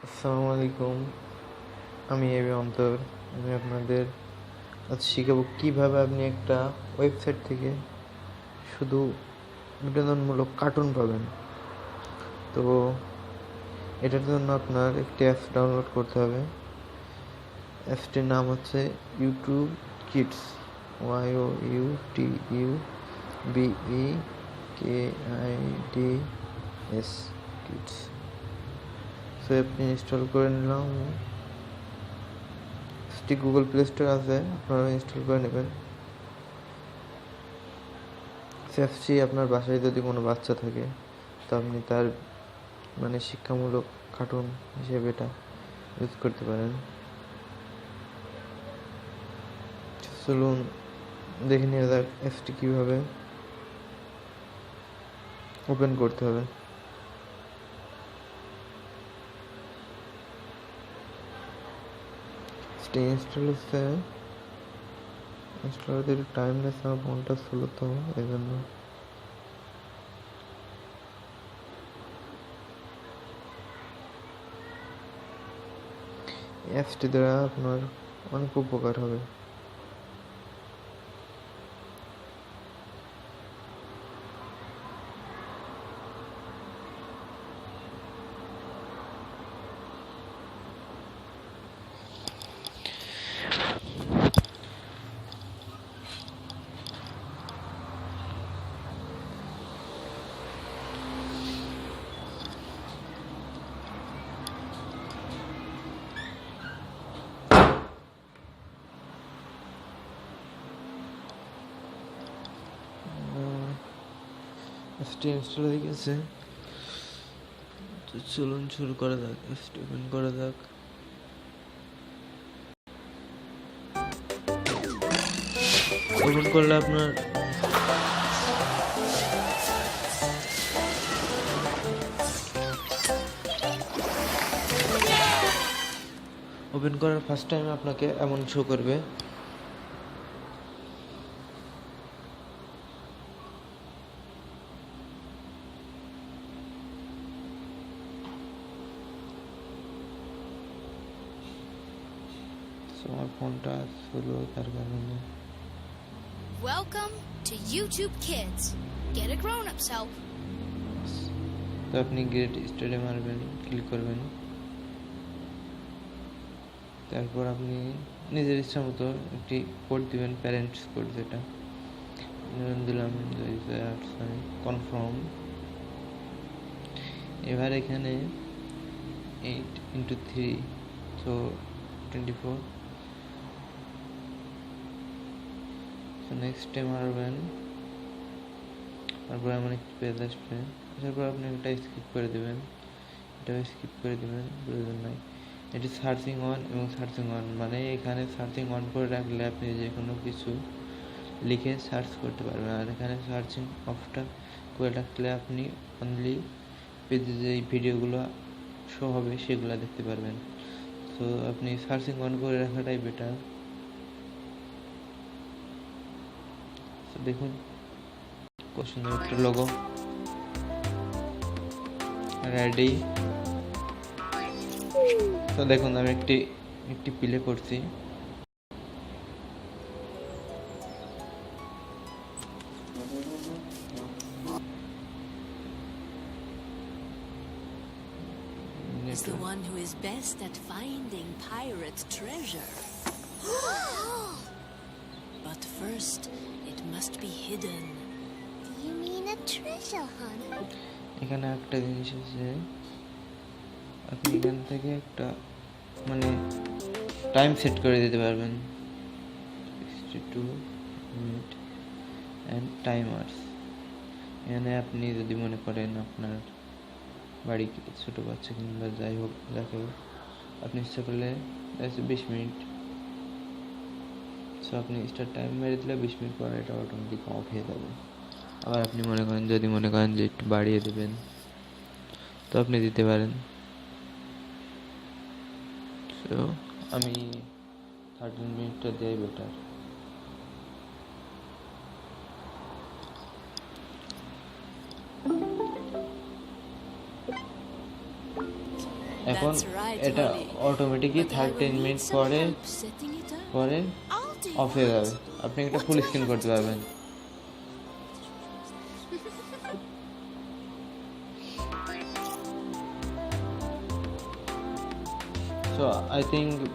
আসসালামু আলাইকুম। আমি এবি অন্তর। আমি আপনাদের আজ শিখাবো কীভাবে আপনি একটা ওয়েবসাইট থেকে শুধু বিনোদনমূলক কার্টুন পাবেন। তো এটার জন্য আপনার একটি অ্যাপস ডাউনলোড করতে হবে। অ্যাপসটির নাম হচ্ছে YouTube kids, YOUTUBEKIDS kids. So আপনি ইনস্টল করে নিলাম। গুগল প্লে স্টোর আছে, আপনারা ইনস্টল করে নেবেন। অ্যাপসটি আপনার বাসায় যদি কোনো বাচ্চা থাকে তো আপনি তার শিক্ষামূলক কার্টুন হিসেবে এটা ইউজ করতে পারেন। চলুন দেখে নিয়ে যাক অ্যাপসটি কীভাবে ওপেন করতে হবে। ইনস্টল হচ্ছে, ইনস্টল হতে একটু টাইম লাগছে, আমার ফোনটা স্লো তো এই জন্য। অ্যাপসটি দ্বারা আপনার অনেক উপকার হবে। অ্যাপসটি ইনস্টল হয়ে গেছে, তো চলুন শুরু করা যাক। অ্যাপসটি ওপেন করা যাক। ওপেন করলে আপনার ওপেন করার ফার্স্ট টাইম আপনাকে এমন শো করবে। আমার ফোনটা স্লো তার কারণে। Welcome to YouTube Kids. Get a grown-up's help. তো আপনি গেট স্টার্টে মারবেন, ক্লিক করবেন। তারপর আপনি নিজের ইচ্ছা মতো একটি কোড দিবেন, প্যারেন্টস কোড, যেটা দিলাম কনফার্ম। এবার এখানে 8x3 তো 24। নেক্সটে মারবেন। তারপর এমন একটি পেজ আসবে, আসার পর আপনি এটা স্কিপ করে দেবেন, প্রয়োজন নাই। এটি সার্চিং অন এবং সার্চিং অন, মানে এখানে সার্চিং অন করে রাখলে আপনি যে কোনো কিছু লিখে সার্চ করতে পারবেন। আর এখানে সার্চিং অফটা করে রাখলে আপনি অনলি পেজে যে ভিডিওগুলো শো হবে সেগুলো দেখতে পারবেন। তো আপনি সার্চিং অন করে রাখাটাই বেটার। দেখুন কোশ্চেন একটা লোগো রেডি। তো দেখুন আমি একটি প্লে করছি। Is the one who is best at finding pirate treasure. But first, it must be hidden. Do you mean a treasure hunt? এখানে একটা জিনিস আছে, আপনি এখান থেকে একটা টাইম সেট করে দিতে পারবেন, 62 মিনিট অ্যান্ড টাইমার্স। এখানে আপনি যদি মনে করেন আপনার বাড়ি ছোটো বাচ্চা কিংবা যাই হোক, যাকে হোক, আপনি ইচ্ছা করলে 20 মিনিট। সো আপনি স্টার্ট টাইম মেরে দিলে 20 মিনিট পরে এটা অটোমেটিক অফ হয়ে যাবে। আবার আপনি যদি মনে করেন যে একটু বাড়িয়ে দেবেন তো আপনি দিতে পারেন। তো আমি 13 মিনিটটা দেওয়াই বেটার। এখন That's right, এটা Holly. Automatically But I 30 will need minute some পরে help setting it up. পরে I'll do অফ হয়ে that. যাবে, আপনি একটা What full do I screen have করতে to do? পারবেন। So I think